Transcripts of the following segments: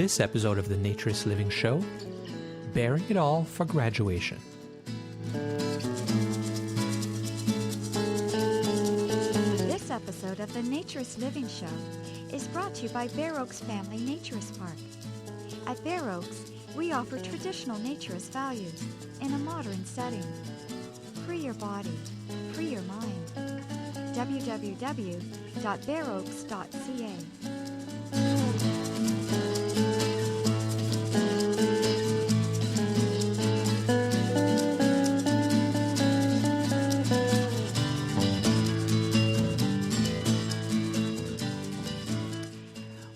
this episode of the Naturist Living Show, Bearing It All for Graduation. This episode of the Naturist Living Show is brought to you by Bare Oaks Family Naturist Park. At Bare Oaks, we offer traditional naturist values in a modern setting. Free your body, free your mind. www.bareoaks.ca.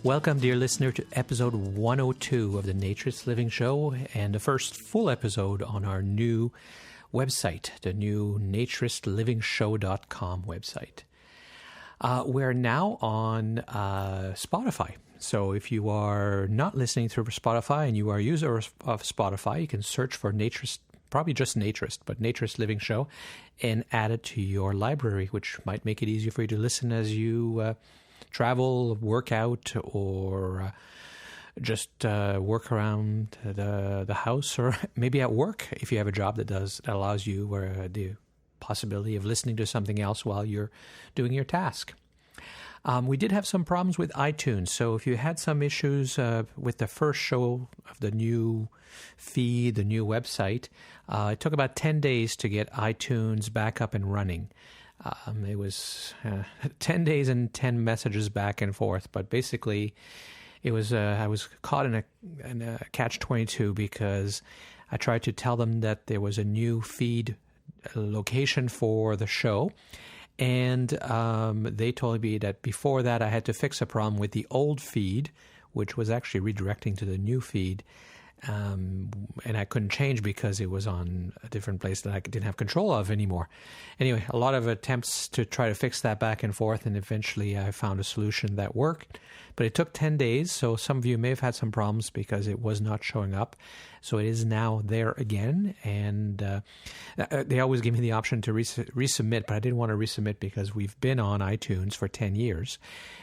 Welcome, dear listener, to episode 102 of the Naturist Living Show and the first full episode on our new website, the new naturistlivingshow.com website. We're now on Spotify. So if you are not listening through Spotify and you are a user of Spotify, you can search for Naturist, probably just Naturist, but Naturist Living Show, and add it to your library, which might make it easier for you to listen as you travel, work out, or just work around the house, or maybe at work if you have a job that allows you the possibility of listening to something else while you're doing your task. We did have some problems with iTunes, so if you had some issues with the first show of the new feed, the new website, it took about 10 days to get iTunes back up and running. It was 10 days and 10 messages back and forth, but basically it was I was caught in a catch-22 because I tried to tell them that there was a new feed location for the show, and they told me that before that I had to fix a problem with the old feed, which was actually redirecting to the new feed. And I couldn't change because it was on a different place that I didn't have control of anymore. Anyway, a lot of attempts to try to fix that back and forth, and eventually I found a solution that worked. But it took 10 days, so some of you may have had some problems because it was not showing up. So it is now there again, and they always give me the option to resubmit, but I didn't want to resubmit because we've been on iTunes for 10 years,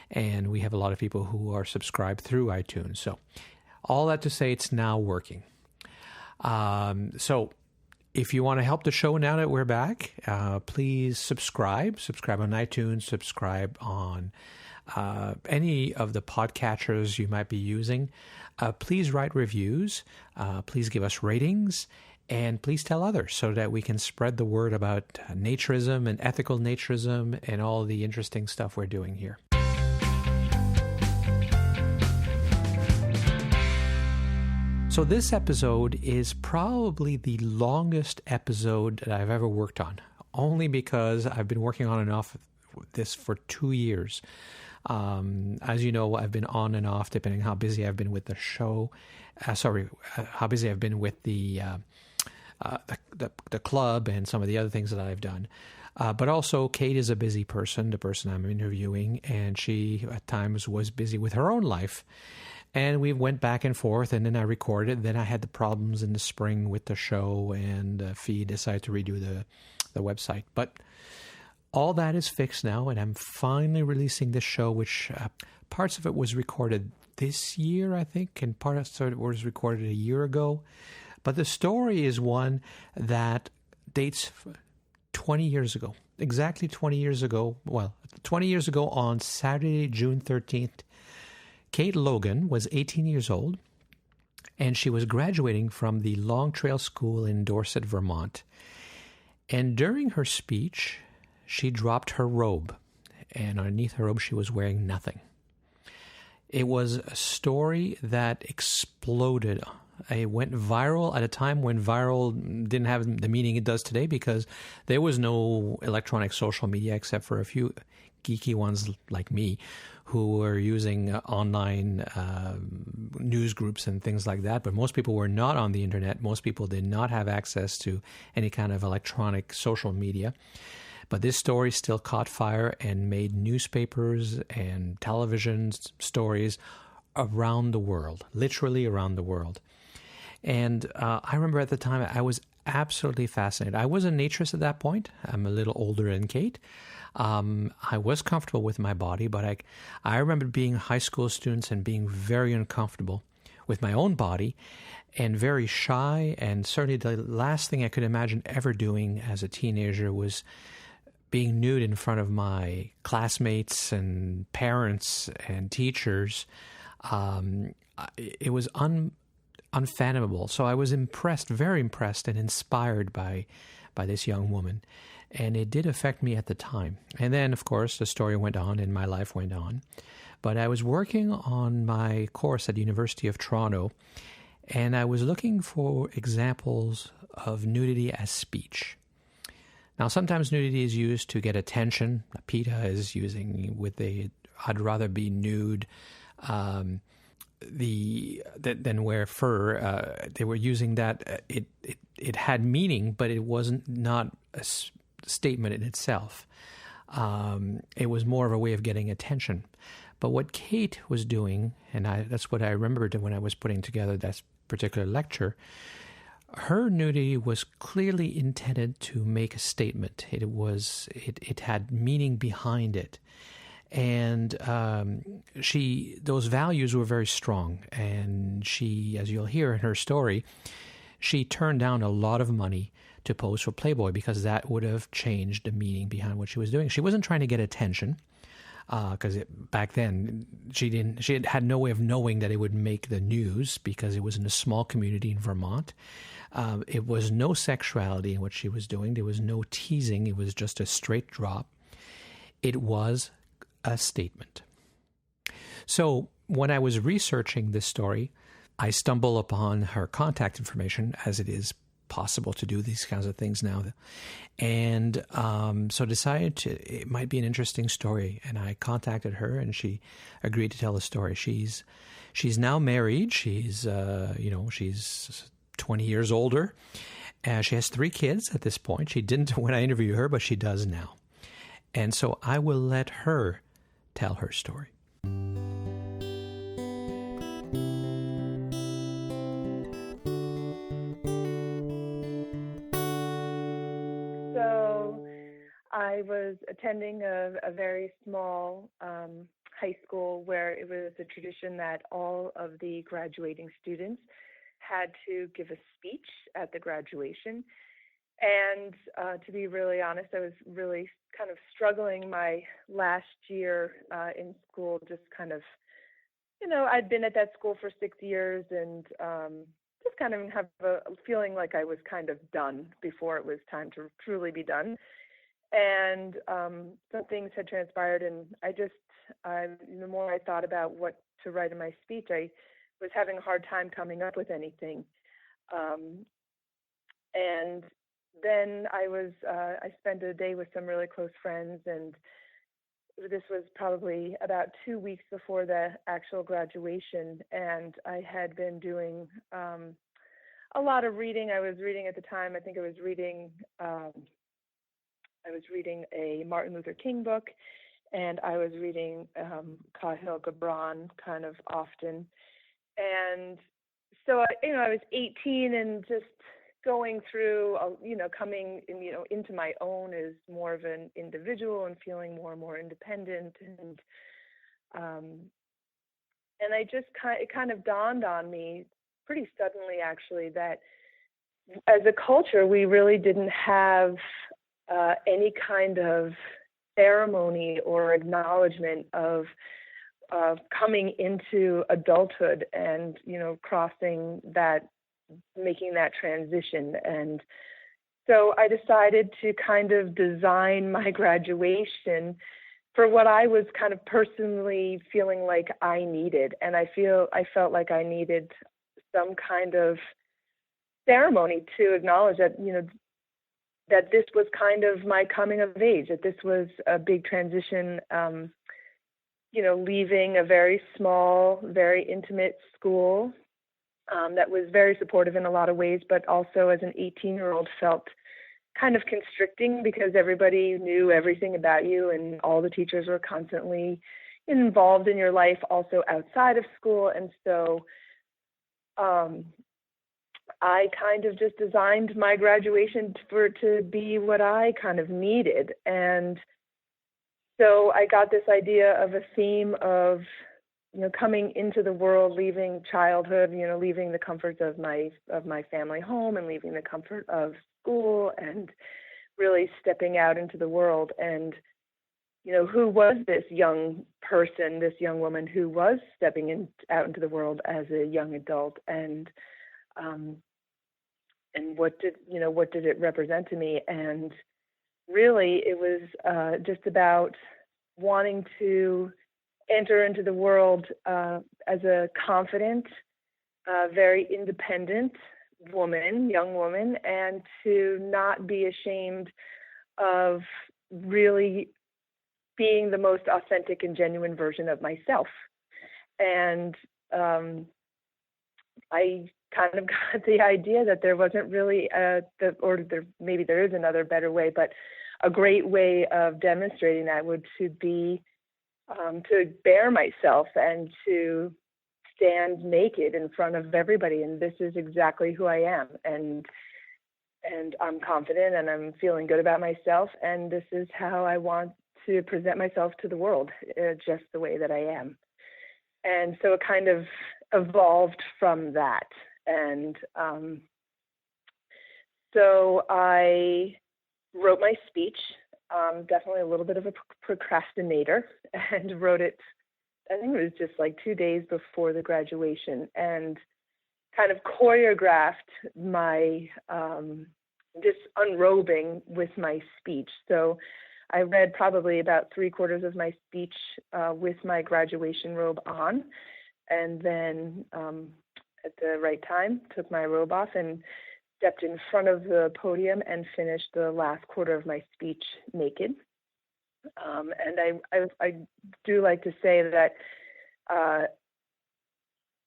and we have a lot of people who are subscribed through iTunes. So all that to say, it's now working. So if you want to help the show now that we're back, please subscribe. Subscribe on iTunes. Subscribe on any of the podcatchers you might be using. Please write reviews. Please give us ratings. And please tell others so that we can spread the word about naturism and ethical naturism and all the interesting stuff we're doing here. So this episode is probably the longest episode that I've ever worked on, only because I've been working on and off this for 2 years. As you know, I've been on and off depending how busy I've been with the show. How busy I've been with the club and some of the other things that I've done. But also, Kate is a busy person, the person I'm interviewing, and she at times was busy with her own life. And we went back and forth, and then I recorded. Then I had the problems in the spring with the show, and the feed decided to redo the website. But all that is fixed now, and I'm finally releasing this show, which parts of it was recorded this year, I think, and part of it was recorded a year ago. But the story is one that dates 20 years ago, exactly 20 years ago. Well, 20 years ago on Saturday, June 13th, Kate Logan was 18 years old, and she was graduating from the Long Trail School in Dorset, Vermont. And during her speech, she dropped her robe, and underneath her robe, she was wearing nothing. It was a story that exploded. It went viral at a time when viral didn't have the meaning it does today because there was no electronic social media except for a few geeky ones like me who were using online news groups and things like that. But most people were not on the internet. Most people did not have access to any kind of electronic social media. But this story still caught fire and made newspapers and television stories around the world, literally around the world. And I remember at the time I was absolutely fascinated. I was a naturist at that point. I'm a little older than Kate. I was comfortable with my body, but I remember being high school students and being very uncomfortable with my own body, and very shy. And certainly the last thing I could imagine ever doing as a teenager was being nude in front of my classmates and parents and teachers. It was unfathomable. So I was impressed, very impressed and inspired by this young woman. And it did affect me at the time. And then, of course, the story went on and my life went on. But I was working on my course at the University of Toronto, and I was looking for examples of nudity as speech. Now, sometimes nudity is used to get attention. PETA is using I'd rather be nude than wear fur. They were using that. It had meaning, but it wasn't not a statement in itself. It was more of a way of getting attention. But what Kate was doing, and that's what I remembered when I was putting together that particular lecture, her nudity was clearly intended to make a statement. It had meaning behind it. And those values were very strong. And she, as you'll hear in her story, she turned down a lot of money to pose for Playboy because that would have changed the meaning behind what she was doing. She wasn't trying to get attention because back then she had no way of knowing that it would make the news because it was in a small community in Vermont. It was no sexuality in what she was doing. There was no teasing. It was just a straight drop. It was a statement. So when I was researching this story, I stumbled upon her contact information, as it is possible to do these kinds of things now. And so decided it might be an interesting story. And I contacted her and she agreed to tell the story. She's now married. She's 20 years older. She has 3 kids at this point. She didn't when I interviewed her, but she does now. And so I will let her tell her story. So I was attending a very small high school where it was a tradition that all of the graduating students had to give a speech at the graduation. And to be really honest, I was really kind of struggling my last year in school, just kind of, I'd been at that school for 6 years and just kind of have a feeling like I was kind of done before it was time to truly be done. And some things had transpired, and the more I thought about what to write in my speech, I was having a hard time coming up with anything. And then I spent a day with some really close friends, and this was probably about 2 weeks before the actual graduation, and I had been doing a lot of reading. I was reading at the time, I think I was reading a Martin Luther King book, and I was reading Kahlil Gibran kind of often. And so, I was 18 and just going through, coming into my own as more of an individual and feeling more and more independent. And I just it kind of dawned on me pretty suddenly, actually, that as a culture, we really didn't have any kind of ceremony or acknowledgement of coming into adulthood and, crossing that, making that transition. And so I decided to kind of design my graduation for what I was kind of personally feeling like I needed. And I felt like I needed some kind of ceremony to acknowledge that, that this was kind of my coming of age, that this was a big transition, leaving a very small, very intimate school that was very supportive in a lot of ways, but also as an 18-year-old felt kind of constricting because everybody knew everything about you and all the teachers were constantly involved in your life also outside of school. And so I kind of just designed my graduation to be what I kind of needed. And so I got this idea of a theme of coming into the world, leaving childhood, leaving the comforts of my family home and leaving the comfort of school and really stepping out into the world. And, who was this young person, this young woman who was stepping out into the world as a young adult, and what did it represent to me? And really, it was just about wanting to enter into the world as a confident, very independent young woman, and to not be ashamed of really being the most authentic and genuine version of myself. And I kind of got the idea that there wasn't really maybe there is another better way, but a great way of demonstrating that would be to bare myself and to stand naked in front of everybody. And this is exactly who I am. And I'm confident and I'm feeling good about myself. And this is how I want to present myself to the world, just the way that I am. And so it kind of evolved from that. And so I wrote my speech, definitely a little bit of a procrastinator, and wrote it, I think it was just like 2 days before the graduation, and kind of choreographed my this unrobing with my speech. So I read probably about 3/4 of my speech with my graduation robe on, and then at the right time took my robe off and stepped in front of the podium and finished the last quarter of my speech naked. And I do like to say that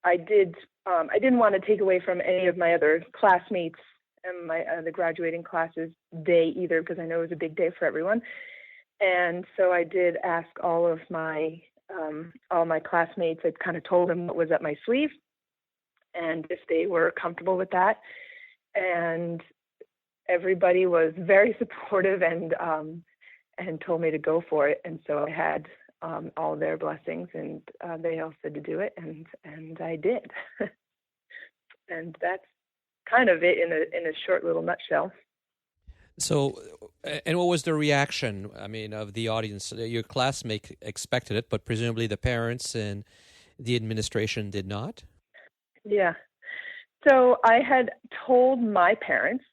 I didn't want to take away from any of my other classmates and the graduating classes day either, because I know it was a big day for everyone. And so I did ask all my classmates. I kind of told them what was up my sleeve and if they were comfortable with that. And everybody was very supportive and told me to go for it. And so I had all their blessings, and they all said to do it, and I did. And that's kind of it in a short little nutshell. So, and what was the reaction, of the audience? Your classmate expected it, but presumably the parents and the administration did not? Yeah. So I had told my parents,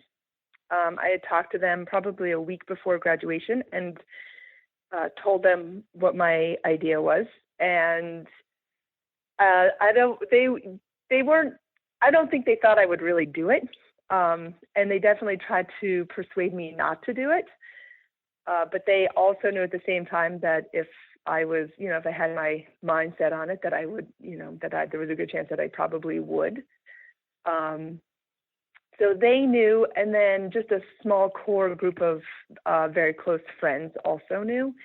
I had talked to them probably a week before graduation and told them what my idea was. And I don't think they thought I would really do it. And they definitely tried to persuade me not to do it. But they also knew at the same time that if I was, if I had my mind set on it, that I would, there was a good chance that I probably would. So they knew, and then just a small core group of very close friends also knew.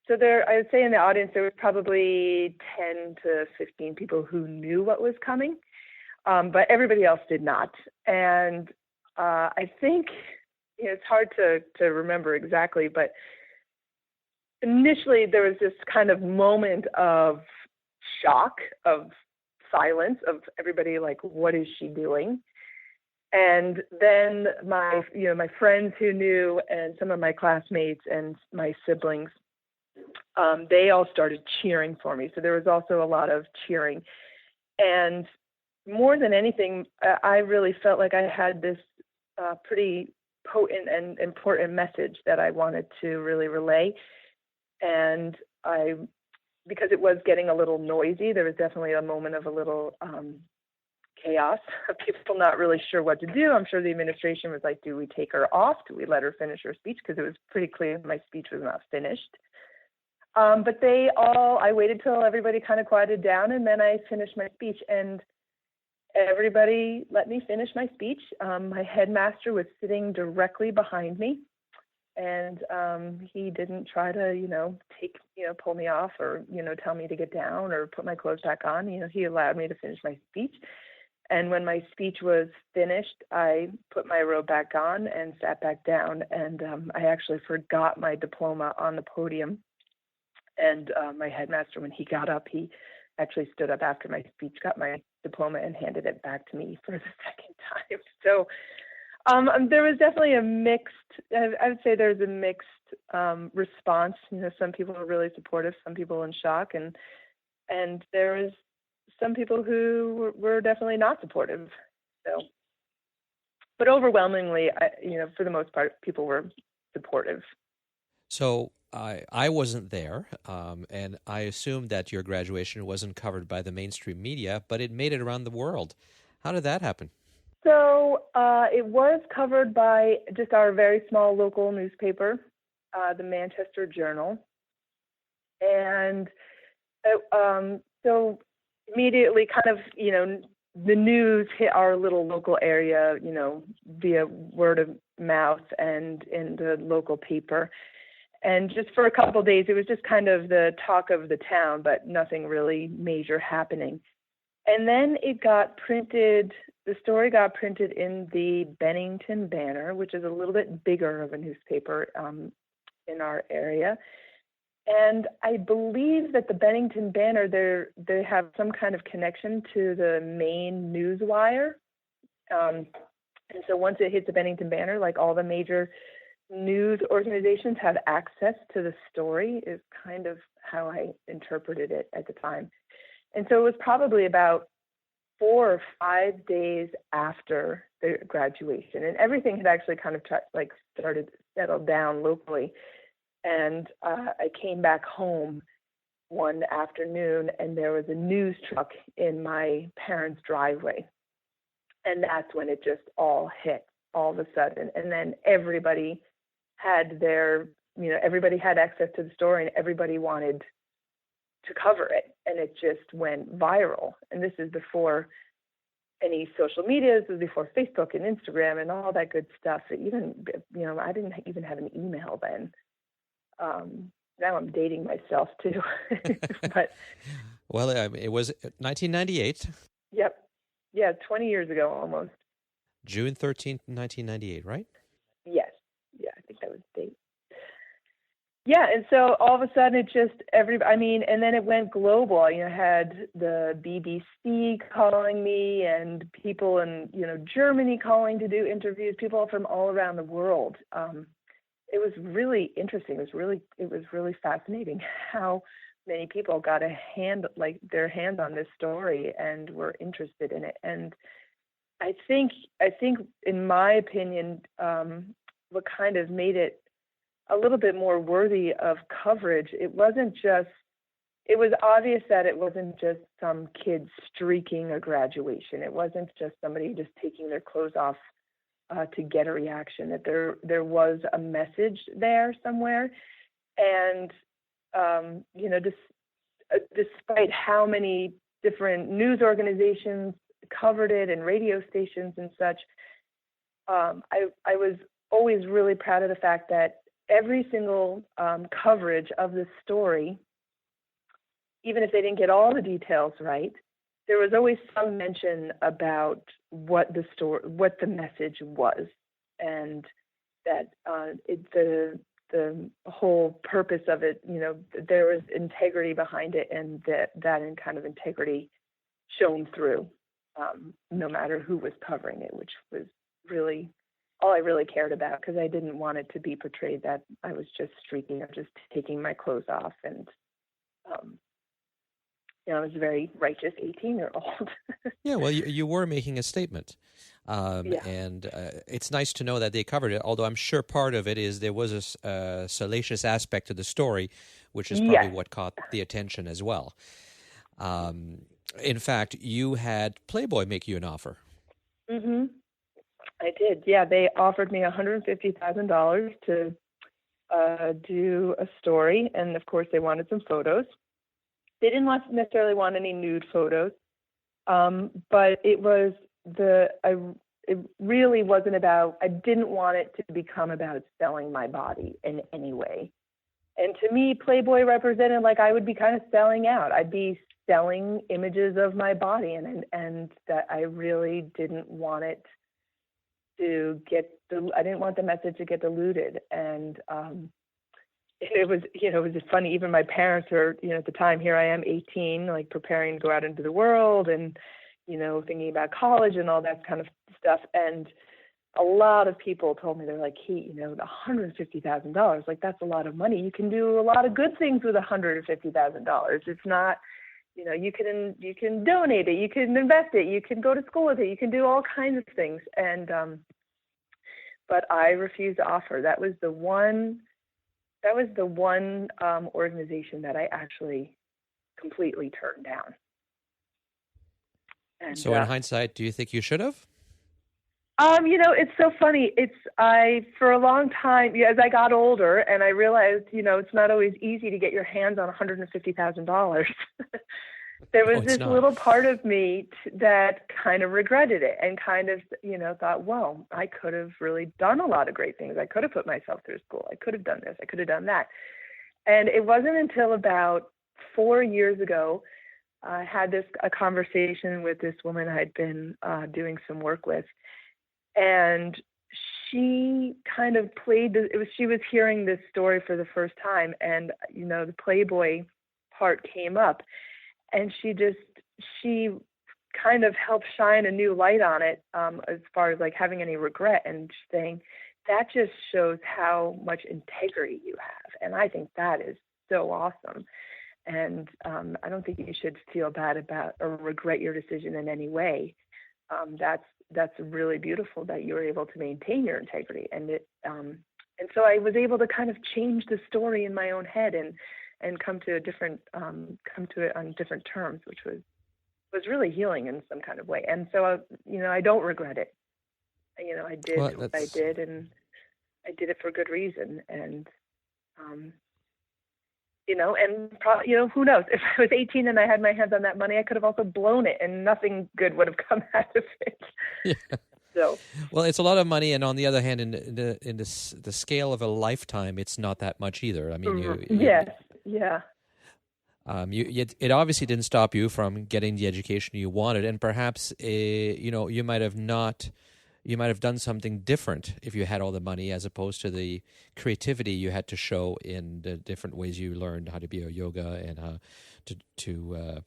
So I would say in the audience, there was probably 10 to 15 people who knew what was coming. But everybody else did not. And I think it's hard to remember exactly, but initially there was this kind of moment of shock, of silence, of everybody like, what is she doing? And then my friends who knew, and some of my classmates and my siblings, they all started cheering for me. So there was also a lot of cheering. And more than anything, I really felt like I had this pretty potent and important message that I wanted to really relay. And because it was getting a little noisy, there was definitely a moment of a little chaos, of people not really sure what to do. I'm sure the administration was like, do we take her off? Do we let her finish her speech? Because it was pretty clear my speech was not finished. But I waited till everybody kind of quieted down, and then I finished my speech, and everybody let me finish my speech. My headmaster was sitting directly behind me, and he didn't try to, pull me off or, tell me to get down or put my clothes back on. He allowed me to finish my speech. And when my speech was finished, I put my robe back on and sat back down. And I actually forgot my diploma on the podium. And my headmaster, when he got up, he actually stood up after my speech, got my diploma, and handed it back to me for the second time. So there was definitely a mixed, I would say there's a mixed response. Some people were really supportive, some people in shock, and there was some people who were definitely not supportive. So, but overwhelmingly, for the most part, people were supportive. So I wasn't there, and I assumed that your graduation wasn't covered by the mainstream media, but it made it around the world. How did that happen? So it was covered by just our very small local newspaper, the Manchester Journal. And so immediately kind of, the news hit our little local area, via word of mouth and in the local paper. And just for a couple of days, it was just kind of the talk of the town, but nothing really major happening. And then it got printed, the story got printed in the Bennington Banner, which is a little bit bigger of a newspaper in our area. And I believe that the Bennington Banner, they have some kind of connection to the main newswire. And so once it hits the Bennington Banner, like all the major news organizations have access to the story, is kind of how I interpreted it at the time. And so it was probably about 4 or 5 days after the graduation, and everything had actually kind of started to settle down locally. And I came back home one afternoon, and there was a news truck in my parents' driveway, and that's when it just all hit all of a sudden. And then everybody had everybody had access to the story, and everybody wanted to cover it, and it just went viral. And this is before any social media. This was before Facebook and Instagram and all that good stuff. Even, I didn't even have an email then. Now I'm dating myself too. But well, it was 1998. Yep. Yeah, 20 years ago almost. June 13th, 1998, right? Yes. Yeah, I think that was the date. Yeah, and so all of a sudden it just and then it went global. I had the BBC calling me, and people in Germany calling to do interviews, people from all around the world. It was really interesting. It was really fascinating how many people got their hand on this story and were interested in it. And I think in my opinion, what kind of made it a little bit more worthy of coverage, it was obvious that it wasn't just some kid streaking a graduation. It wasn't just somebody just taking their clothes off to get a reaction, that there was a message there somewhere. And, despite how many different news organizations covered it and radio stations and such, I was always really proud of the fact that every single coverage of this story, even if they didn't get all the details right, there was always some mention about what the message was, and that the whole purpose of it, there was integrity behind it, and that kind of integrity shone through, no matter who was covering it, which was really all I really cared about, because I didn't want it to be portrayed that I was just streaking or just taking my clothes off. And I was a very righteous 18-year-old. Yeah, well, you were making a statement. Yeah. And it's nice to know that they covered it, although I'm sure part of it is there was a salacious aspect to the story, which is probably what caught the attention as well. In fact, you had Playboy make you an offer. Mm-hmm. I did. Yeah, they offered me $150,000 to do a story, and of course they wanted some photos. They didn't necessarily want any nude photos, but it really wasn't about, I didn't want it to become about selling my body in any way. And to me, Playboy represented I would be kind of selling out. I'd be selling images of my body, and that I really didn't want it to I didn't want the message to get diluted. And it was, it was just funny. Even my parents are, at the time, here I am 18, like preparing to go out into the world and, thinking about college and all that kind of stuff. And a lot of people told me, they're like, hey, $150,000, like that's a lot of money. You can do a lot of good things with $150,000. It's not, you can donate it, you can invest it, you can go to school with it, you can do all kinds of things. And, but I refused to offer. That was the one organization that I actually completely turned down. And, so in hindsight, do you think you should have? It's so funny. For a long time, as I got older and I realized, it's not always easy to get your hands on $150,000. There was this little part of me that kind of regretted it and kind of, thought, well, I could have really done a lot of great things. I could have put myself through school. I could have done this. I could have done that. And it wasn't until about 4 years ago, I had a conversation with this woman I'd been doing some work with. And she kind of she was hearing this story for the first time, and, the Playboy part came up, and she kind of helped shine a new light on it, as far as like having any regret, and saying that just shows how much integrity you have. And I think that is so awesome. And I don't think you should feel bad about or regret your decision in any way. That's really beautiful that you were able to maintain your integrity. And and so I was able to kind of change the story in my own head and come to it on different terms, which was really healing in some kind of way. And so, I don't regret it. I did what I did, and I did it for good reason. And, who knows? If I was 18 and I had my hands on that money, I could have also blown it, and nothing good would have come out of it. Yeah. So, well, it's a lot of money, and on the other hand, in the scale of a lifetime, it's not that much either. I mean, yes, yeah. It obviously didn't stop you from getting the education you wanted, and perhaps you might have done something different if you had all the money, as opposed to the creativity you had to show in the different ways you learned how to be a yoga and how to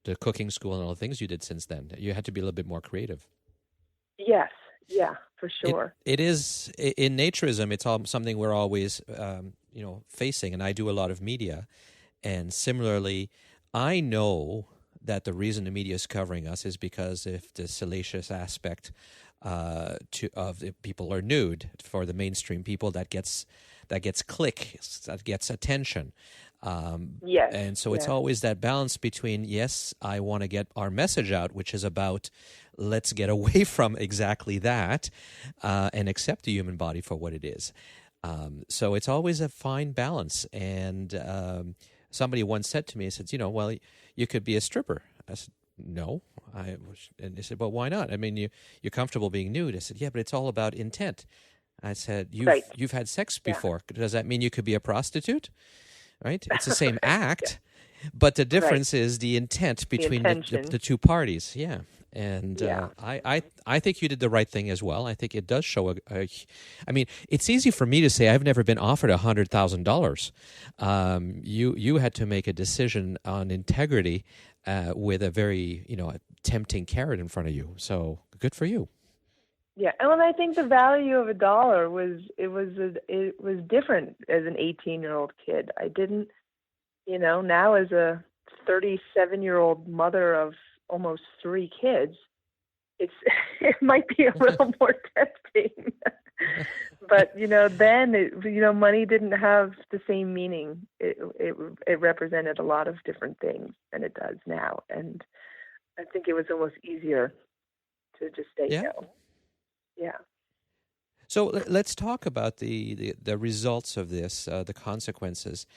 the cooking school and all the things you did since then. You had to be a little bit more creative. Yes, yeah, for sure. It is in naturism. It's something we're always facing, and I do a lot of media. And similarly, I know that the reason the media is covering us is because if the salacious aspect of the people are nude, for the mainstream people, that gets clicks, that gets attention. Yes. And so it's always that balance between, yes, I want to get our message out, which is about let's get away from exactly that and accept the human body for what it is. So it's always a fine balance. And somebody once said to me, he said, well, you could be a stripper. I said, no. And they said, well, why not? I mean, you're comfortable being nude. I said, yeah, but it's all about intent. I said, you've had sex before. Yeah. Does that mean you could be a prostitute? Right? It's the same act, but the difference is the intent between the two parties. Yeah. And I think you did the right thing as well. I think it does show I mean, it's easy for me to say I've never been offered $100,000. You had to make a decision on integrity with a very a tempting carrot in front of you. So good for you. Yeah, and I think the value of $1 was different as an 18-year-old kid. I didn't, now as a 37-year-old mother of almost 3 kids, it might be a little more tempting. But then money didn't have the same meaning. It represented a lot of different things than it does now, and I think it was almost easier to just say no. Yeah. So let's talk about the results of this, the consequences.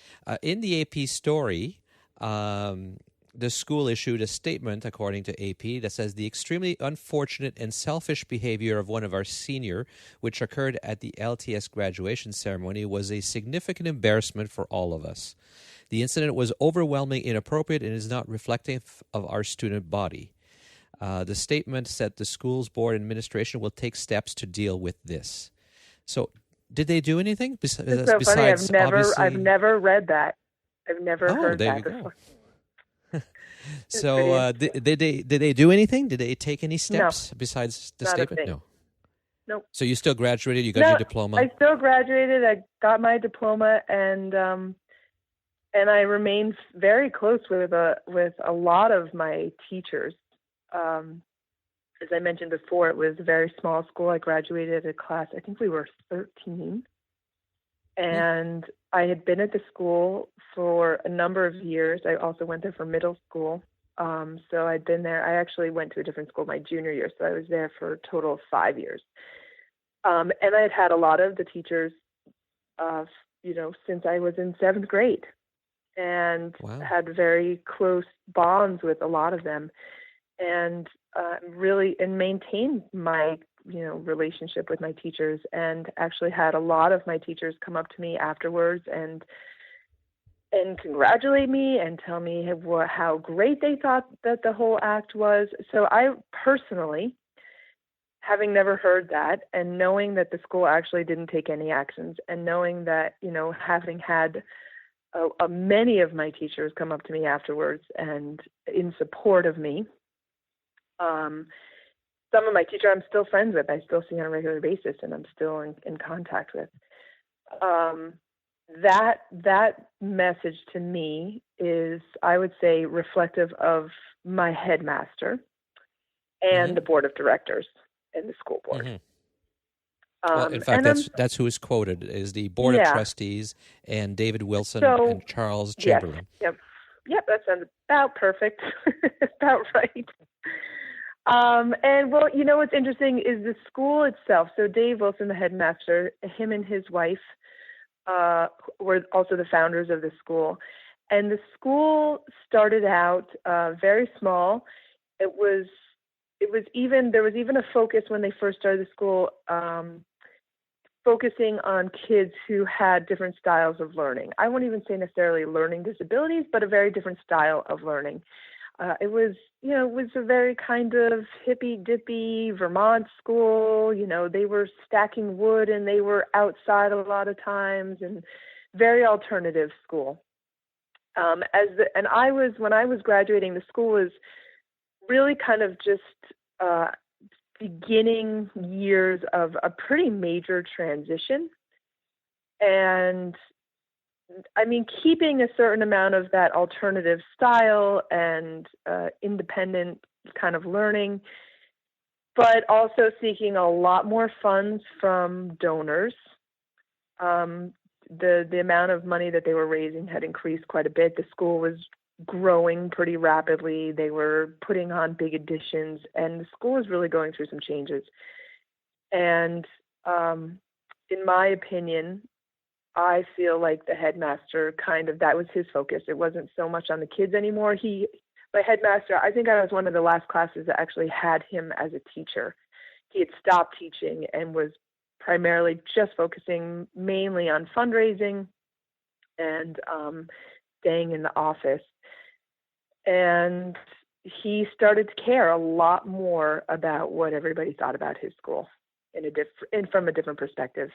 In the AP story, the school issued a statement, according to AP, that says the extremely unfortunate and selfish behavior of one of our senior, which occurred at the LTS graduation ceremony, was a significant embarrassment for all of us. The incident was overwhelmingly inappropriate and is not reflective of our student body. The statement said the school's board administration will take steps to deal with this. So Did they do anything It's so funny. I've never read that. I've never heard that before. So did they do anything? Did they take any steps besides the statement? No. Nope. So you still graduated? You got your diploma? I still graduated. I got my diploma, and I remained very close with a lot of my teachers. As I mentioned before, it was a very small school. I graduated a class, I think we were 13. And I had been at the school for a number of years. I also went there for middle school. So I'd been there. I actually went to a different school my junior year, so I was there for a total of 5 years. And I had a lot of the teachers, since I was in 7th grade, and had very close bonds with a lot of them, and really maintained my relationship with my teachers, and actually had a lot of my teachers come up to me afterwards and congratulate me and tell me how great they thought that the whole act was. So I personally, having never heard that, and knowing that the school actually didn't take any actions, and knowing that, having had many of my teachers come up to me afterwards and in support of me, some of my teachers I'm still friends with. I still see on a regular basis, and I'm still in contact with. That message to me is, I would say, reflective of my headmaster and the board of directors and the school board. Mm-hmm. Well, in fact, that's who is quoted, is the board of trustees and David Wilson and Charles Chamberlain. Yep, that sounds about perfect. About right. And well, what's interesting is the school itself. So Dave Wilson, the headmaster, him and his wife were also the founders of the school. And the school started out very small. There was even a focus when they first started the school, focusing on kids who had different styles of learning. I won't even say necessarily learning disabilities, but a very different style of learning. It was a very kind of hippy-dippy Vermont school. They were stacking wood and they were outside a lot of times, and very alternative school. When I was graduating, the school was really kind of just beginning years of a pretty major transition. And I mean, keeping a certain amount of that alternative style and independent kind of learning, but also seeking a lot more funds from donors. The amount of money that they were raising had increased quite a bit. The school was growing pretty rapidly. They were putting on big additions, and the school was really going through some changes. And in my opinion, I feel like the headmaster that was his focus. It wasn't so much on the kids anymore. My headmaster, I think I was one of the last classes that actually had him as a teacher. He had stopped teaching and was primarily just focusing mainly on fundraising and staying in the office. And he started to care a lot more about what everybody thought about his school from a different perspective.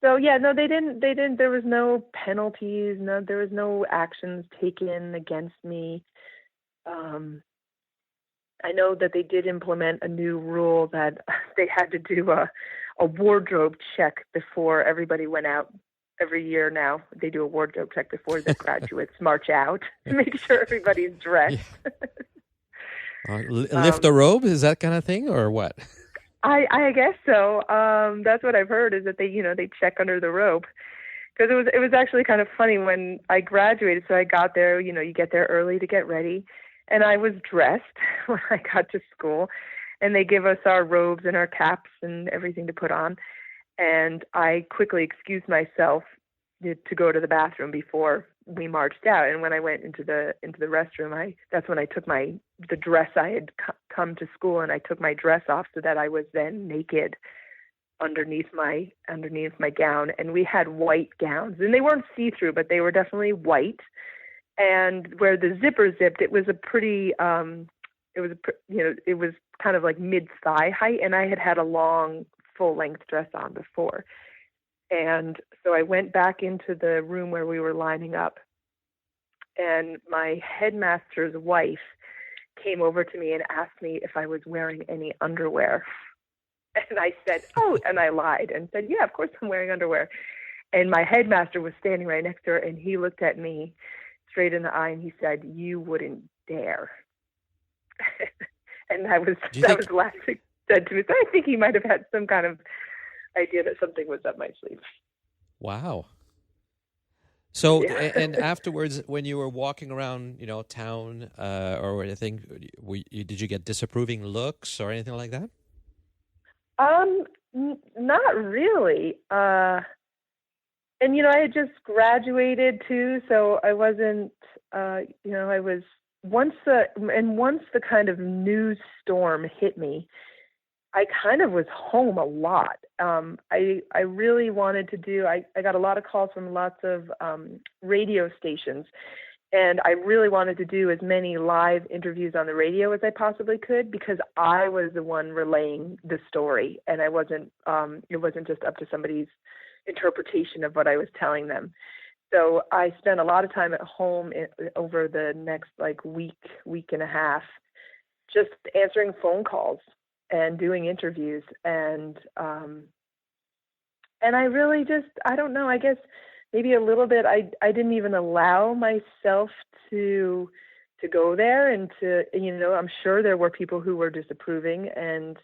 They didn't, there was no penalties, there was no actions taken against me. I know that they did implement a new rule that they had to do a wardrobe check before everybody went out. Every year now, they do a wardrobe check before the graduates march out to make sure everybody's dressed. Yeah. Lift the robe, is that kind of thing, or what? I guess so. That's what I've heard, is that they check under the robe, because it was actually kind of funny when I graduated. So I got there, you get there early to get ready, and I was dressed when I got to school, and they give us our robes and our caps and everything to put on. And I quickly excused myself to go to the bathroom before we marched out. And when I went into the restroom, that's when I took the dress I had come to school, and I took my dress off so that I was then naked underneath my gown. And we had white gowns, and they weren't see-through, but they were definitely white. And where the zipper zipped, it was a pretty it was kind of like mid-thigh height, and I had a long full-length dress on before. And so I went back into the room where we were lining up, and my headmaster's wife came over to me and asked me if I was wearing any underwear. And I said, oh, and I lied and said, yeah, of course I'm wearing underwear. And my headmaster was standing right next to her, and he looked at me straight in the eye, and he said, you wouldn't dare. And that was the last thing he said to me. So I think he might have had some kind of idea that something was up my sleeve. Wow. So, yeah. And afterwards, when you were walking around, town or anything, did you get disapproving looks or anything like that? Not really. And, I had just graduated too, so I wasn't, I was, once the kind of news storm hit me, I kind of was home a lot. I really wanted to do, I got a lot of calls from lots of radio stations, and I really wanted to do as many live interviews on the radio as I possibly could, because I was the one relaying the story, and it wasn't just up to somebody's interpretation of what I was telling them. So I spent a lot of time at home over the next week and a half, just answering phone calls and doing interviews. And I really just, I don't know, I guess maybe a little bit, I didn't even allow myself to go there, and to, I'm sure there were people who were disapproving and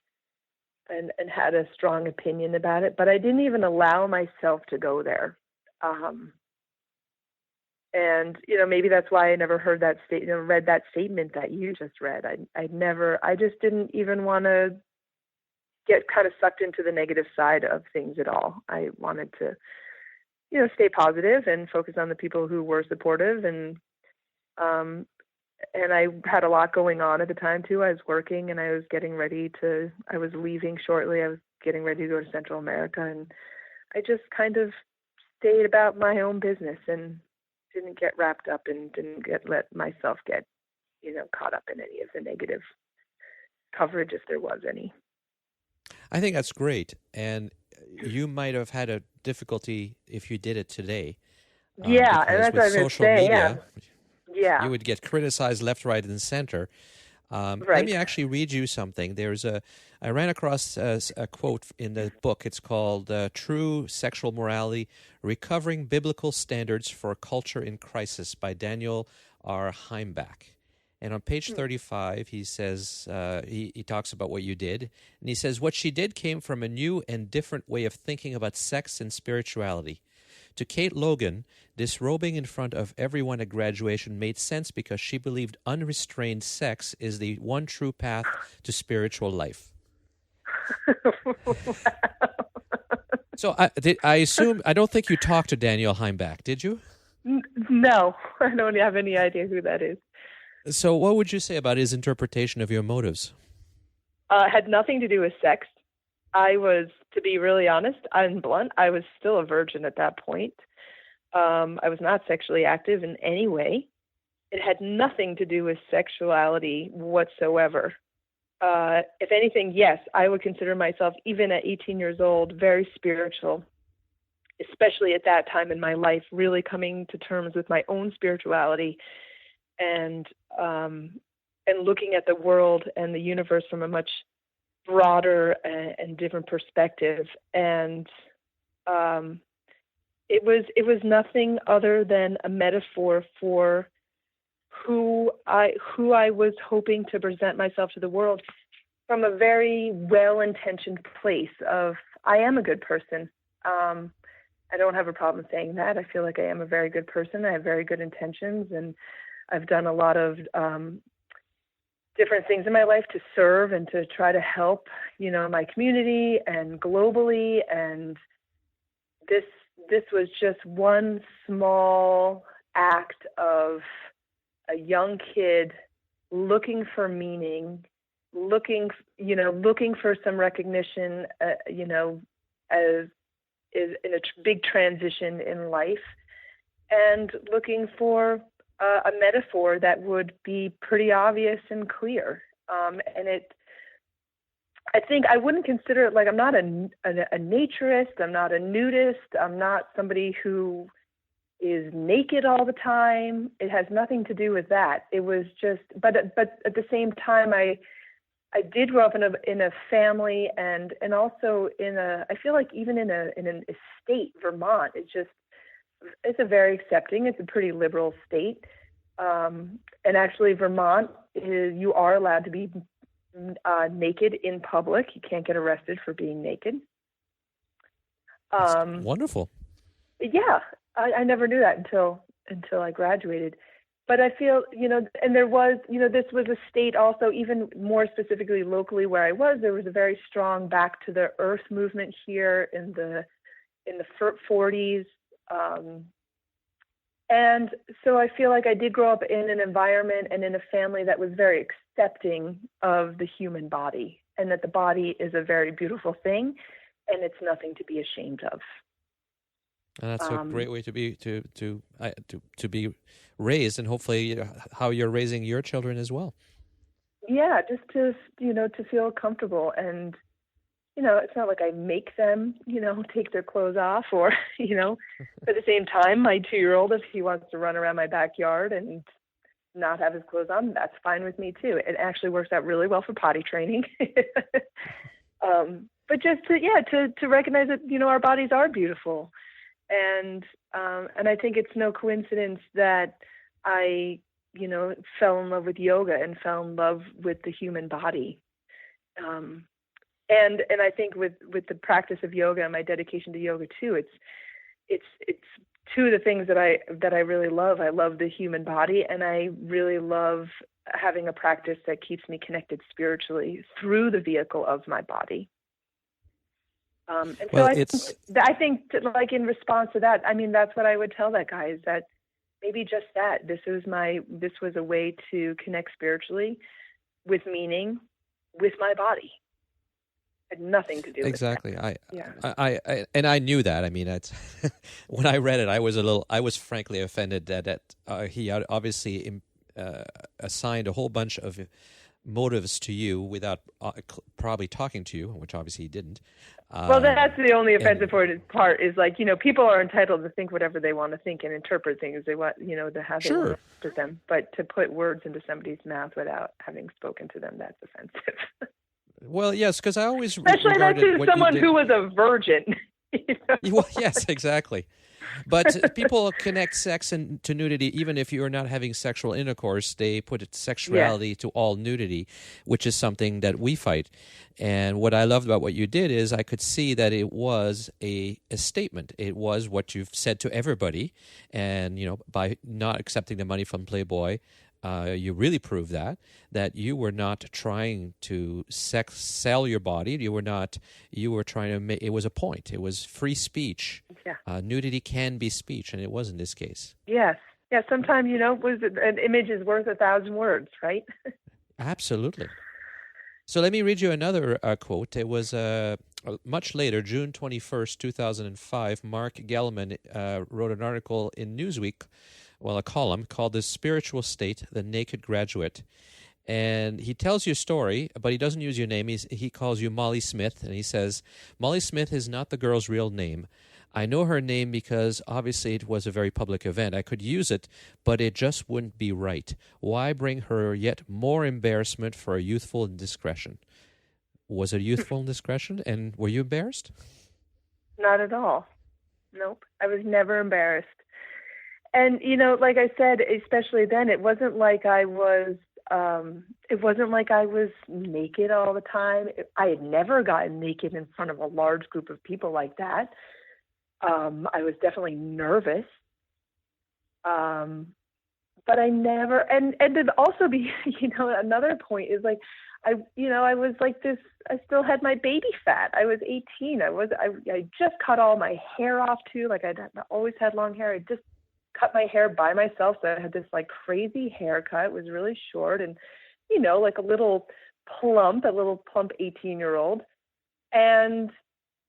had a strong opinion about it, but I didn't even allow myself to go there. And, maybe that's why I never heard that read that statement that you just read. I just didn't even want to get kind of sucked into the negative side of things at all. I wanted to, stay positive and focus on the people who were supportive. And I had a lot going on at the time too. I was working, and I was leaving shortly. I was getting ready to go to Central America, and I just kind of stayed about my own business and didn't get wrapped up and let myself get, caught up in any of the negative coverage, if there was any. I think that's great. And you might have had a difficulty if you did it today. Yeah, and that's what I was going to say. Media, yeah. You would get criticized left, right, and center. Right. Let me actually read you something. I ran across a quote in the book. It's called True Sexual Morality, Recovering Biblical Standards for a Culture in Crisis by Daniel R. Heimbach. And on page 35, he says, he talks about what you did. And he says, what she did came from a new and different way of thinking about sex and spirituality. To Kate Logan, disrobing in front of everyone at graduation made sense because she believed unrestrained sex is the one true path to spiritual life. Wow. So I assume, I don't think you talked to Daniel Heimbach, did you? No, I don't have any idea who that is. So what would you say about his interpretation of your motives? Had nothing to do with sex. I was, to be really honest and blunt, I was still a virgin at that point. I was not sexually active in any way. It had nothing to do with sexuality whatsoever. If anything, yes, I would consider myself, even at 18 years old, very spiritual, especially at that time in my life, really coming to terms with my own spirituality and looking at the world and the universe from a much broader and different perspective. And it was nothing other than a metaphor for who I was hoping to present myself to the world from a very well-intentioned place of, I am a good person. I don't have a problem saying that. I feel like I am a very good person. I have very good intentions, and I've done a lot of different things in my life to serve and to try to help, my community and globally. And this was just one small act of a young kid looking for meaning, looking for some recognition, as is in a big transition in life, and looking for a metaphor that would be pretty obvious and clear. And I think I wouldn't consider it like I'm not a naturist. I'm not a nudist. I'm not somebody who is naked all the time. It has nothing to do with that. It was just, but at the same time, I did grow up in a family and also I feel like even in an estate, Vermont, it's a very accepting. It's a pretty liberal state. And actually Vermont you are allowed to be naked in public. You can't get arrested for being naked. That's wonderful. Yeah, I never knew that until I graduated. But I feel, and there was, this was a state also, even more specifically locally where I was, there was a very strong back to the earth movement here in the 40s. And so I feel like I did grow up in an environment and in a family that was very accepting of the human body, and that the body is a very beautiful thing and it's nothing to be ashamed of. And that's a great way to be raised, and hopefully how you're raising your children as well. Yeah, just to feel comfortable, and it's not like I make them take their clothes off, or at the same time, my 2-year-old, if he wants to run around my backyard and not have his clothes on, that's fine with me too. It actually works out really well for potty training. But just to recognize that our bodies are beautiful. And I think it's no coincidence that I, fell in love with yoga and fell in love with the human body. And I think with the practice of yoga and my dedication to yoga too, it's two of the things that I really love. I love the human body, and I really love having a practice that keeps me connected spiritually through the vehicle of my body. And so I think like in response to that, I mean, that's what I would tell that guy, is that maybe just that this was a way to connect spiritually with meaning with my body. It had nothing to do with exactly. that. I knew that. I mean, when I read it, I was frankly offended that he obviously assigned a whole bunch of motives to you without probably talking to you, which obviously he didn't. Well, that's the only offensive part is like, people are entitled to think whatever they want to think and interpret things they want, to have sure. They want to interpret them. But to put words into somebody's mouth without having spoken to them, that's offensive. Well, yes, because I always especially that to someone who was a virgin. Well, yes, exactly. But people connect sex to nudity, even if you are not having sexual intercourse. They put sexuality to all nudity, which is something that we fight. And what I loved about what you did is I could see that it was a statement. It was what you've said to everybody. And, by not accepting the money from Playboy, you really proved that you were not trying to sell your body. You were trying to make, it was a point. It was free speech. Yeah. Nudity can be speech, and it was in this case. Yes. Yeah. Sometimes, an image is worth 1,000 words, right? Absolutely. So let me read you another quote. It was much later, June 21st, 2005, Marc Gellman wrote an article in Newsweek, a column called "The Spiritual State, the Naked Graduate." And he tells you a story, but he doesn't use your name. He calls you Molly Smith, and he says, "Molly Smith is not the girl's real name. I know her name because obviously it was a very public event. I could use it, but it just wouldn't be right. Why bring her yet more embarrassment for a youthful indiscretion?" Was it youthful indiscretion, and were you embarrassed? Not at all. Nope. I was never embarrassed. And, like I said, especially then, it wasn't like I was naked all the time. I had never gotten naked in front of a large group of people like that. I was definitely nervous. But I never, and it'd also be, another point is like, I was like this, I still had my baby fat. I was 18. I just cut all my hair off too. Like I always had long hair. I just cut my hair by myself. So I had this like crazy haircut. It was really short and, like a little plump 18-year-old. And,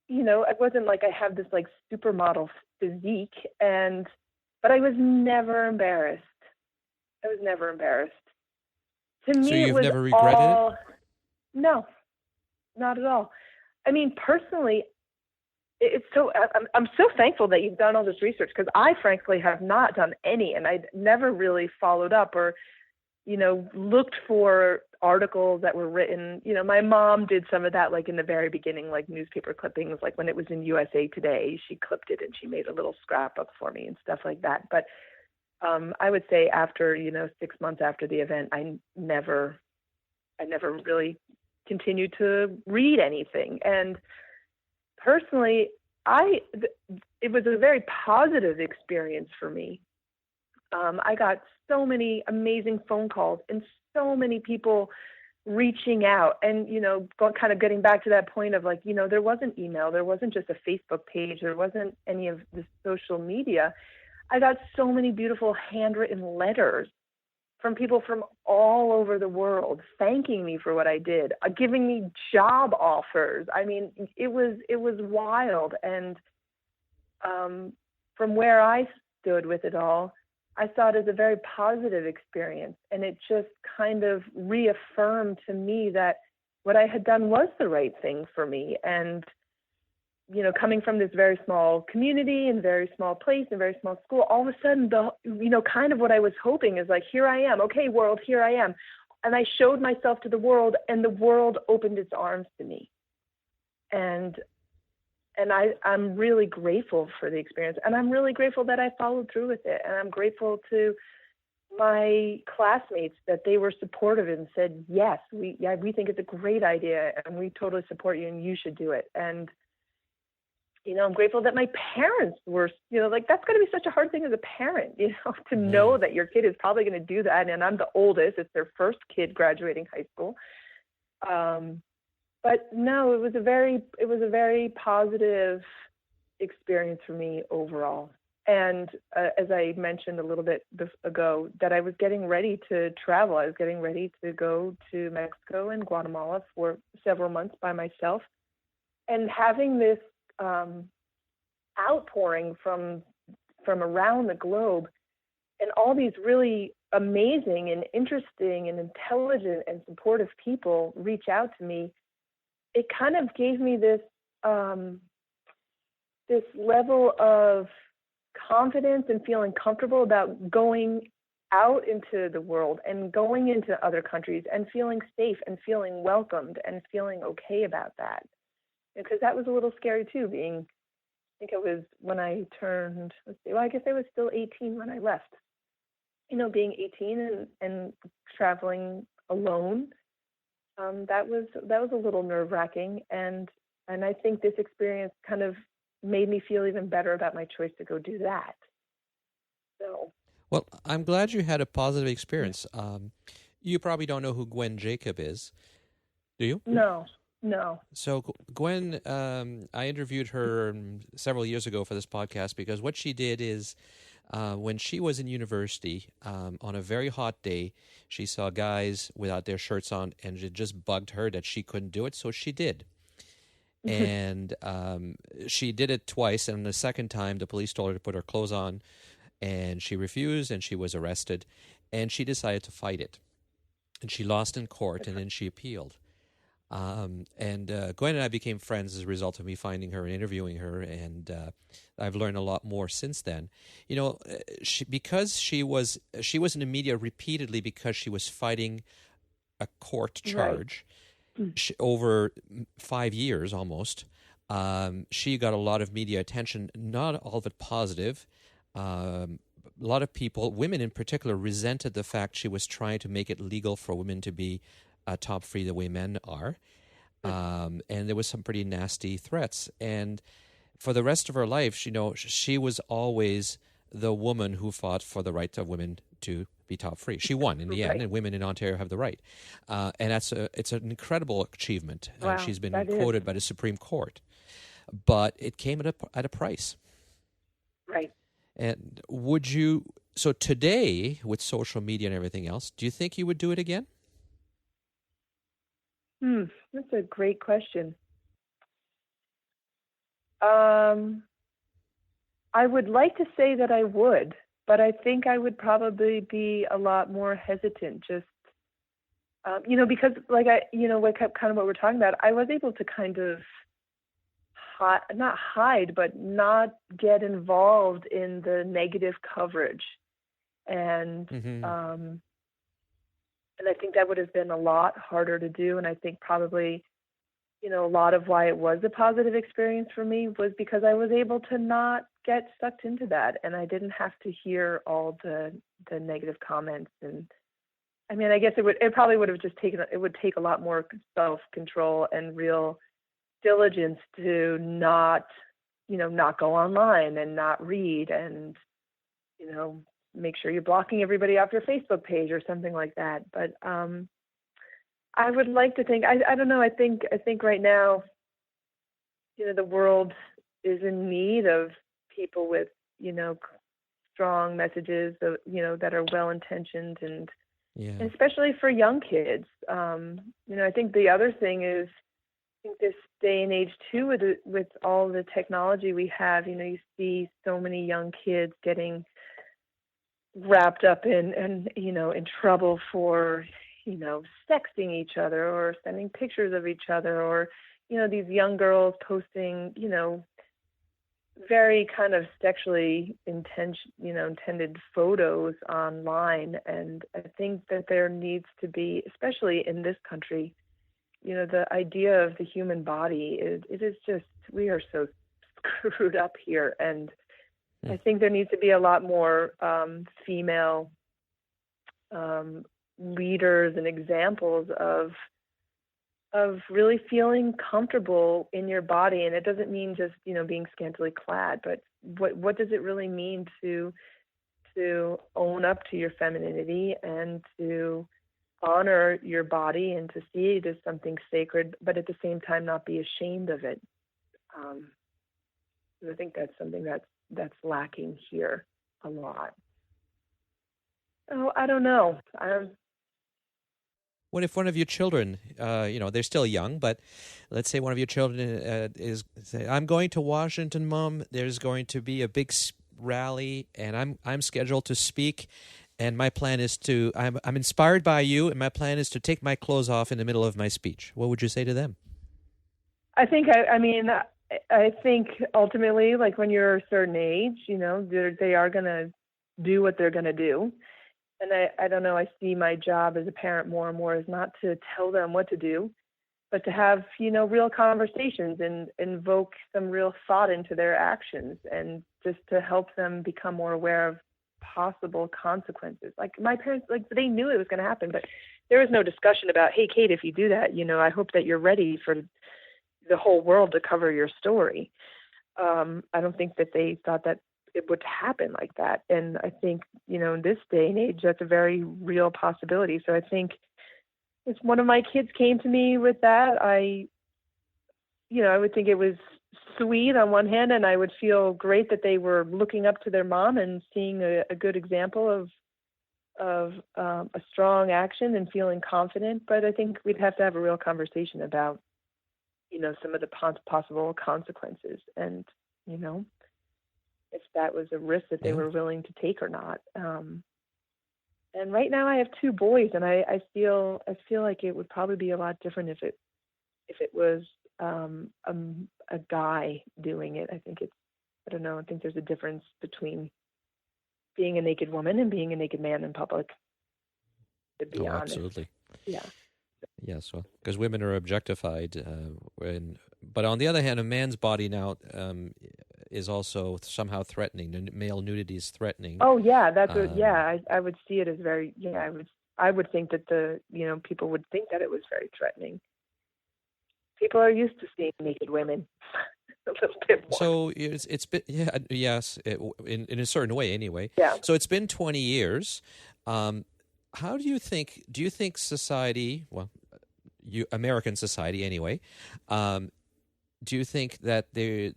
it wasn't like I have this like supermodel physique but I was never embarrassed. To me, so you've it was never regretted it? No. not at all. I mean, personally, I'm so thankful that you've done all this research, because I frankly have not done any, and I never really followed up or, looked for articles that were written. My mom did some of that, like in the very beginning, like newspaper clippings, like when it was in USA Today, she clipped it and she made a little scrapbook for me and stuff like that. But I would say after, 6 months after the event, I never really continued to read anything. And personally, it was a very positive experience for me. I got so many amazing phone calls and so many people reaching out, and kind of getting back to that point of, like, there wasn't email, there wasn't just a Facebook page, there wasn't any of the social media. I got so many beautiful handwritten letters from people from all over the world thanking me for what I did, giving me job offers. I mean, it was wild. And from where I stood with it all, I saw it as a very positive experience. And it just kind of reaffirmed to me that what I had done was the right thing for me. And, coming from this very small community and very small place and very small school, all of a sudden, kind of what I was hoping is like, here I am. Okay, world, here I am. And I showed myself to the world, and the world opened its arms to me. And I'm really grateful for the experience. And I'm really grateful that I followed through with it. And I'm grateful to my classmates that they were supportive and said, yes, we think it's a great idea, and we totally support you, and you should do it. And I'm grateful that my parents were, that's going to be such a hard thing as a parent, to know that your kid is probably going to do that. And I'm the oldest. It's their first kid graduating high school. But no, it was a very positive experience for me overall. And as I mentioned a little bit ago, that I was getting ready to travel. I was getting ready to go to Mexico and Guatemala for several months by myself. And having this outpouring from around the globe, and all these really amazing and interesting and intelligent and supportive people reach out to me, it kind of gave me this this level of confidence and feeling comfortable about going out into the world and going into other countries and feeling safe and feeling welcomed and feeling okay about that. Because that was a little scary too, I think it was when I turned, I guess I was still 18 when I left. Being 18 and traveling alone, that was a little nerve-wracking. And I think this experience kind of made me feel even better about my choice to go do that. So. Well, I'm glad you had a positive experience. You probably don't know who Gwen Jacob is, do you? No. So Gwen, I interviewed her several years ago for this podcast, because what she did is when she was in university, on a very hot day, she saw guys without their shirts on, and it just bugged her that she couldn't do it, so she did. And she did it twice, and the second time the police told her to put her clothes on, and she refused, and she was arrested, and she decided to fight it. And she lost in court, and then she appealed. And Gwen and I became friends as a result of me finding her and interviewing her, and I've learned a lot more since then. Because she was in the media repeatedly because she was fighting a court charge over 5 years almost. She got a lot of media attention, not all of it positive. A lot of people, women in particular, resented the fact she was trying to make it legal for women to be top free the way men are. And there was some pretty nasty threats. And for the rest of her life, she was always the woman who fought for the right of women to be top free. She won in the end, and women in Ontario have the right. And it's an incredible achievement. Wow, and she's been quoted by the Supreme Court. But it came at a price. Right. And so today, with social media and everything else, do you think you would do it again? That's a great question. I would like to say that I would, but I think I would probably be a lot more hesitant. Just Because what we're talking about, I was able to kind of not hide, but not get involved in the negative coverage. And, and I think that would have been a lot harder to do. And I think probably, a lot of why it was a positive experience for me was because I was able to not get sucked into that. And I didn't have to hear all the negative comments. And I mean, I guess it probably would have it would take a lot more self-control and real diligence to not go online and not read and, make sure you're blocking everybody off your Facebook page or something like that. But I would like to think, I don't know, I think right now, the world is in need of people with, strong messages, that are well-intentioned and especially for young kids. I think the other thing is, I think this day and age too, with all the technology we have, you see so many young kids getting wrapped up in trouble for, sexting each other or sending pictures of each other, or, these young girls posting, very kind of sexually intended photos online. And I think that there needs to be, especially in this country, the idea of the human body it is just, we are so screwed up here. And I think there needs to be a lot more female leaders and examples of really feeling comfortable in your body. And it doesn't mean just, being scantily clad, but what does it really mean to own up to your femininity and to honor your body and to see it as something sacred, but at the same time not be ashamed of it. I think that's something that's lacking here a lot. Oh, I don't know. What if one of your children, they're still young, but let's say one of your children is say, "I'm going to Washington, Mom. There's going to be a big rally, and I'm scheduled to speak, and my plan is to I'm inspired by you, and my plan is to take my clothes off in the middle of my speech." What would you say to them? I think I think ultimately, like when you're a certain age, they are going to do what they're going to do. And I don't know, I see my job as a parent more and more as not to tell them what to do, but to have, real conversations and invoke some real thought into their actions, and just to help them become more aware of possible consequences. Like my parents, they knew it was going to happen, but there was no discussion about, hey, Kate, if you do that, I hope that you're ready for the whole world to cover your story. I don't think that they thought that it would happen like that. And I think, in this day and age, that's a very real possibility. So I think if one of my kids came to me with that, I would think it was sweet on one hand, and I would feel great that they were looking up to their mom and seeing a good example of a strong action and feeling confident. But I think we'd have to have a real conversation about, some of the possible consequences, and, if that was a risk that they were willing to take or not. And right now I have two boys, and I feel like it would probably be a lot different if it was a guy doing it. I think I think there's a difference between being a naked woman and being a naked man in public, to be honest. Absolutely. Yeah. Yes, well, because women are objectified, but on the other hand, a man's body now is also somehow threatening. The male nudity is threatening. Oh yeah, I would see it as very. Yeah, I would think that people would think that it was very threatening. People are used to seeing naked women a little bit more. So it's been in a certain way anyway. Yeah. So it's been 20 years. How do you think society, American society anyway, do you think that do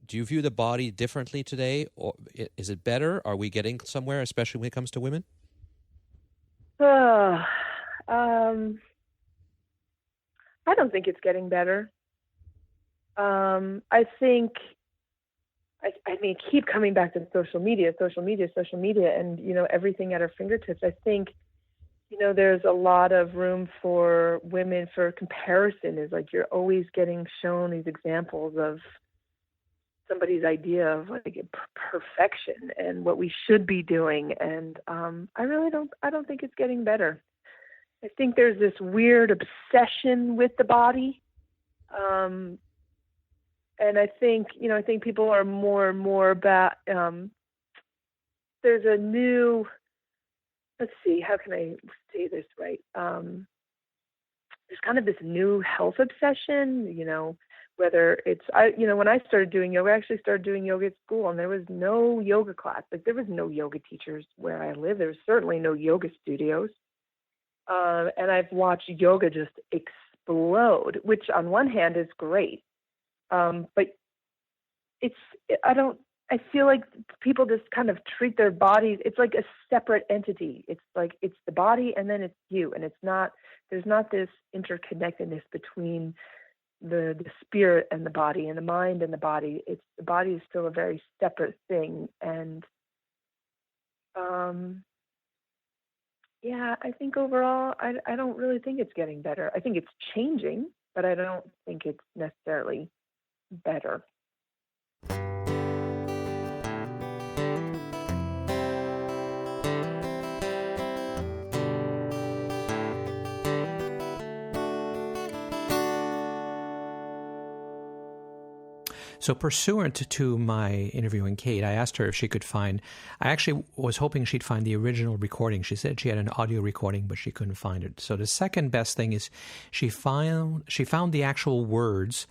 you view the body differently today, or is it better? Are we getting somewhere, especially when it comes to women? I don't think it's getting better. I think, keep coming back to social media, and, everything at our fingertips. I think, there's a lot of room for women for comparison. Is like you're always getting shown these examples of somebody's idea of like perfection and what we should be doing. And I don't think it's getting better. I think there's this weird obsession with the body. And I think people are more and more about, there's a new, let's see, how can I say this right? There's kind of this new health obsession, whether it's, when I started doing yoga, I actually started doing yoga at school, and there was no yoga class. Like, there was no yoga teachers where I live. There was certainly no yoga studios. And I've watched yoga just explode, which on one hand is great. But I feel like people just kind of treat their bodies, it's like a separate entity. It's like, it's the body and then it's you. And there's not this interconnectedness between the spirit and the body and the mind and the body. The body is still a very separate thing. And, I think overall, I don't really think it's getting better. I think it's changing, but I don't think it's necessarily better. So pursuant to my interviewing Kate, I asked her if she could I actually was hoping she'd find the original recording. She said she had an audio recording, but she couldn't find it. So the second best thing is she found the actual words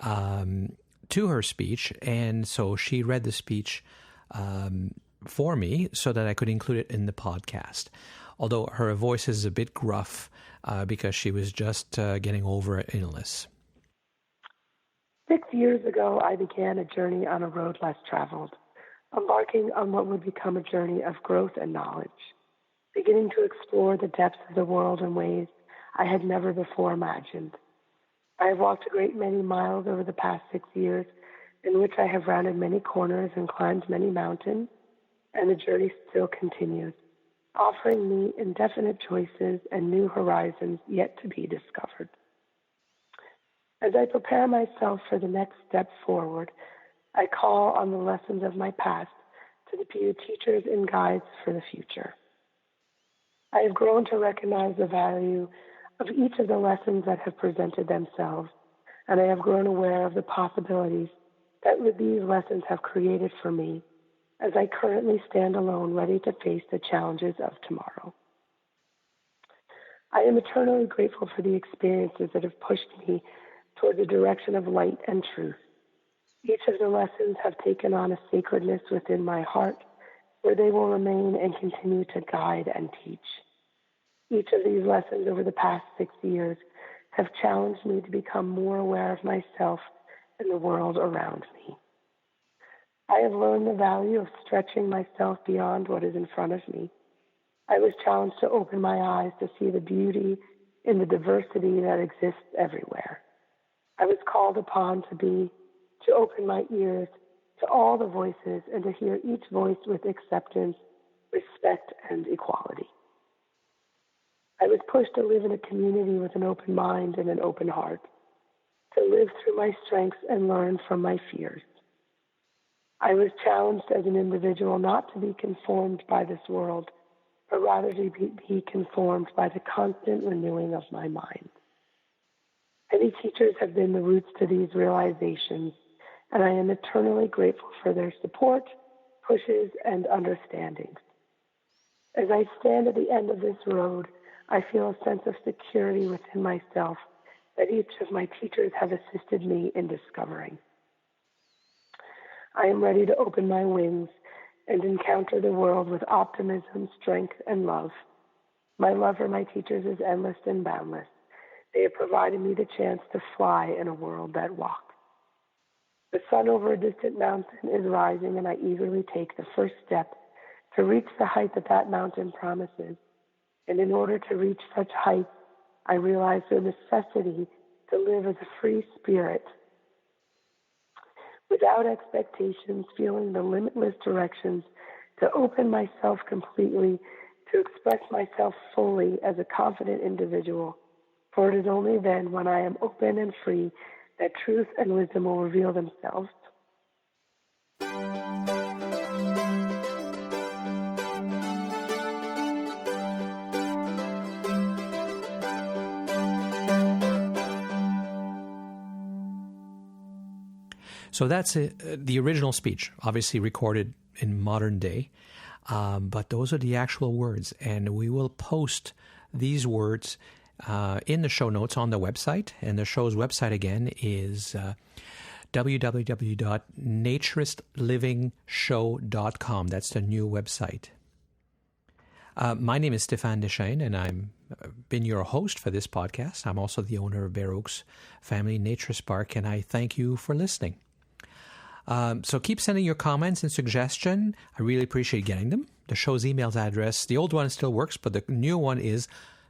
to her speech, and so she read the speech for me so that I could include it in the podcast. Although her voice is a bit gruff because she was just getting over an illness. 6 years ago, I began a journey on a road less traveled, embarking on what would become a journey of growth and knowledge, beginning to explore the depths of the world in ways I had never before imagined. I have walked a great many miles over the past 6 years, in which I have rounded many corners and climbed many mountains, and the journey still continues, offering me indefinite choices and new horizons yet to be discovered. As I prepare myself for the next step forward, I call on the lessons of my past to be teachers and guides for the future. I have grown to recognize the value of each of the lessons that have presented themselves, and I have grown aware of the possibilities that these lessons have created for me as I currently stand alone, ready to face the challenges of tomorrow. I am eternally grateful for the experiences that have pushed me toward the direction of light and truth. Each of the lessons have taken on a sacredness within my heart, where they will remain and continue to guide and teach. Each of these lessons over the past 6 years have challenged me to become more aware of myself and the world around me. I have learned the value of stretching myself beyond what is in front of me. I was challenged to open my eyes to see the beauty in the diversity that exists everywhere. I was called upon to open my ears to all the voices and to hear each voice with acceptance, respect, and equality. I was pushed to live in a community with an open mind and an open heart, to live through my strengths and learn from my fears. I was challenged as an individual not to be conformed by this world, but rather to be conformed by the constant renewing of my mind. Many teachers have been the roots to these realizations, and I am eternally grateful for their support, pushes, and understandings. As I stand at the end of this road, I feel a sense of security within myself that each of my teachers have assisted me in discovering. I am ready to open my wings and encounter the world with optimism, strength, and love. My love for my teachers is endless and boundless. They have provided me the chance to fly in a world that walks. The sun over a distant mountain is rising, and I eagerly take the first step to reach the height that mountain promises. And in order to reach such heights, I realize the necessity to live as a free spirit, without expectations, feeling the limitless directions, to open myself completely to express myself fully as a confident individual, for it is only then, when I am open and free, that truth and wisdom will reveal themselves. So that's the original speech, obviously recorded in modern day, but those are the actual words, and we will post these words in the show notes on the website, and the show's website again is www.naturistliving.show.com. That's the new website. My name is Stéphane Deschênes, and I've been your host for this podcast. I'm also the owner of Bear Oaks Family Naturist Park, and I thank you for listening. So keep sending your comments and suggestions. I really appreciate getting them. The show's email address, the old one still works, but the new one is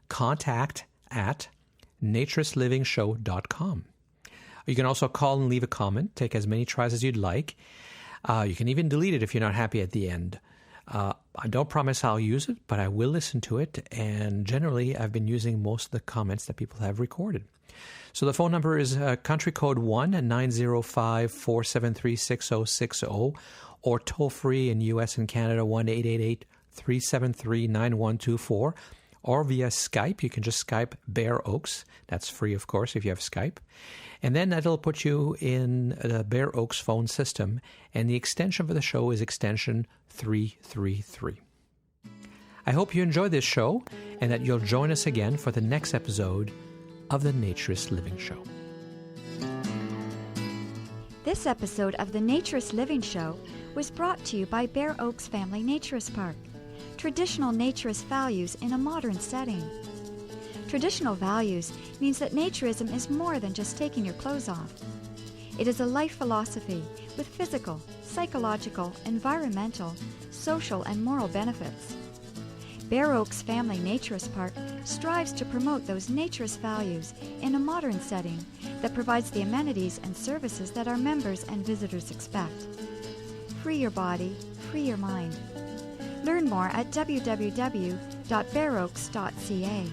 contact@naturistlivingshow.com. You can also call and leave a comment. Take as many tries as you'd like. You can even delete it if you're not happy at the end. I don't promise I'll use it, but I will listen to it. And generally, I've been using most of the comments that people have recorded. So the phone number is country code 1-905-473-6060, or toll free in U.S. and Canada 1-888-373-9124, or via Skype. You can just Skype Bear Oaks. That's free, of course, if you have Skype. And then that'll put you in the Bear Oaks phone system, and the extension for the show is extension 333. I hope you enjoy this show and that you'll join us again for the next episode of the Naturist Living Show. This episode of the Naturist Living Show was brought to you by Bear Oaks Family Naturist Park. Traditional naturist values in a modern setting. Traditional values means that naturism is more than just taking your clothes off. It is a life philosophy with physical, psychological, environmental, social, and moral benefits. Bear Oaks Family Naturist Park strives to promote those naturist values in a modern setting that provides the amenities and services that our members and visitors expect. Free your body, free your mind. Learn more at www.bearoaks.ca.